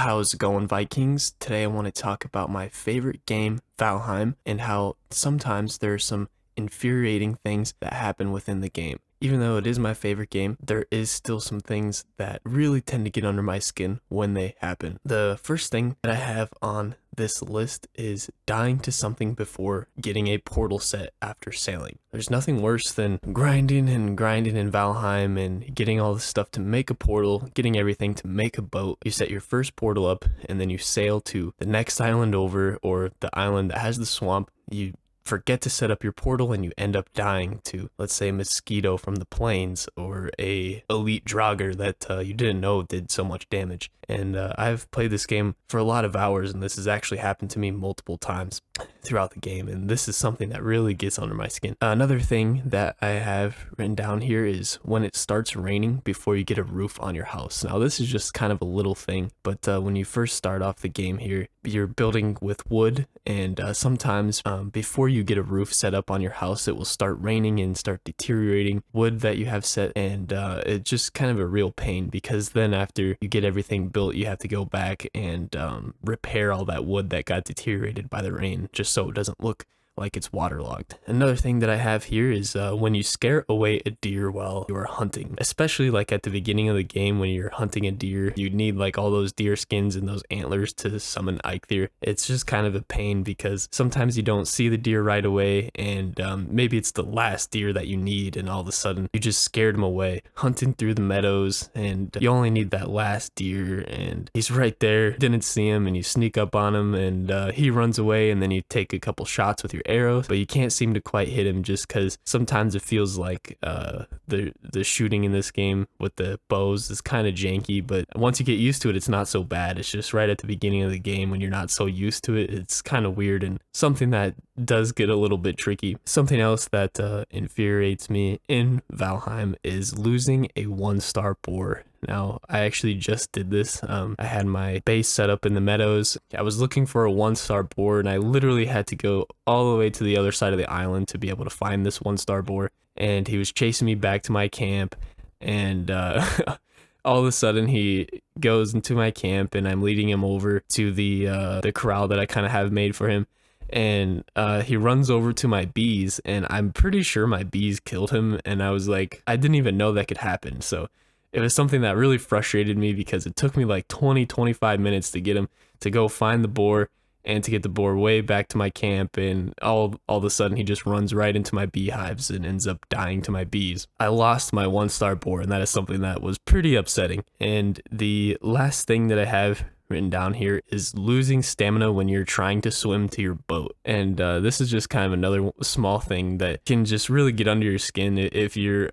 How's it going, Vikings? Today I want to talk about my favorite game, Valheim, and how sometimes there are some infuriating things that happen within the game. Even though it is my favorite game, there is still some things that really tend to get under my skin when they happen. The first thing that I have on this list is dying to something before getting a portal set after sailing. There's nothing worse than grinding in Valheim and getting all the stuff to make a portal, getting everything to make a boat. You set your first portal up and then you sail to the next island over, or the island that has the swamp. You forget to set up your portal and you end up dying to, let's say, a mosquito from the plains or a elite Draugr that you didn't know did so much damage. And I've played this game for a lot of hours, and this has actually happened to me multiple times throughout the game, and this is something that really gets under my skin. Another thing that I have written down here is when it starts raining before you get a roof on your house. Now this is just kind of a little thing, but when you first start off the game here, you're building with wood, and sometimes before you get a roof set up on your house, it will start raining and start deteriorating wood that you have set, and it's just kind of a real pain, because then after you get everything built, you have to go back and repair all that wood that got deteriorated by the rain, just so it doesn't look like it's waterlogged. Another thing that I have here is when you scare away a deer while you are hunting, especially like at the beginning of the game when you're hunting a deer, you need like all those deer skins and those antlers to summon Eikthyr. It's just kind of a pain because sometimes you don't see the deer right away, and maybe it's the last deer that you need, and all of a sudden you just scared him away hunting through the meadows, and you only need that last deer and he's right there, didn't see him, and you sneak up on him and he runs away, and then you take a couple shots with your arrows, but you can't seem to quite hit him just because sometimes it feels like the shooting in this game with the bows is kind of janky, but once you get used to it, it's not so bad. It's just right at the beginning of the game when you're not so used to it, it's kind of weird and something that does get a little bit tricky. Something else that infuriates me in Valheim is losing a 1-star boar. Now, I actually just did this. I had my base set up in the meadows. I was looking for a 1-star boar, and I literally had to go all the way to the other side of the island to be able to find this 1-star boar. And he was chasing me back to my camp, and all of a sudden he goes into my camp, and I'm leading him over to the corral that I kind of have made for him. And he runs over to my bees, and I'm pretty sure my bees killed him, and I was like, I didn't even know that could happen. So it was something that really frustrated me because it took me like 20-25 minutes to get him to go find the boar and to get the boar way back to my camp, and all of a sudden he just runs right into my beehives and ends up dying to my bees. I lost my 1-star boar, and that is something that was pretty upsetting. And the last thing that I have written down here is losing stamina when you're trying to swim to your boat. And this is just kind of another small thing that can just really get under your skin if you're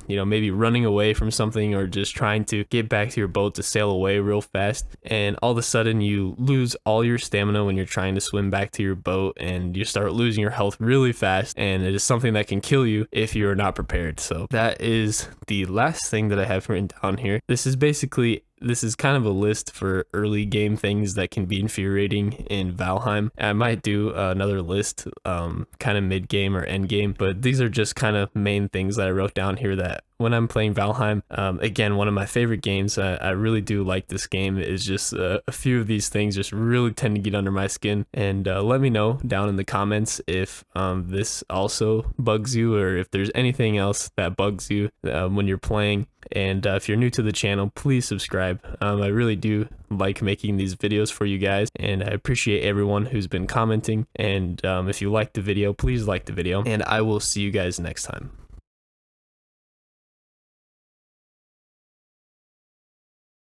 maybe running away from something or just trying to get back to your boat to sail away real fast, and all of a sudden you lose all your stamina when you're trying to swim back to your boat, and you start losing your health really fast, and it is something that can kill you if you're not prepared. So that is the last thing that I have written down here. This is kind of a list for early game things that can be infuriating in Valheim. I might do another list kind of mid game or end game, but these are just kind of main things that I wrote down here that when I'm playing Valheim, again, one of my favorite games, I really do like this game. Is just a few of these things just really tend to get under my skin, and let me know down in the comments if this also bugs you, or if there's anything else that bugs you when you're playing. And if you're new to the channel, please subscribe. I really do like making these videos for you guys, and I appreciate everyone who's been commenting. And if you liked the video, please like the video, and I will see you guys next time.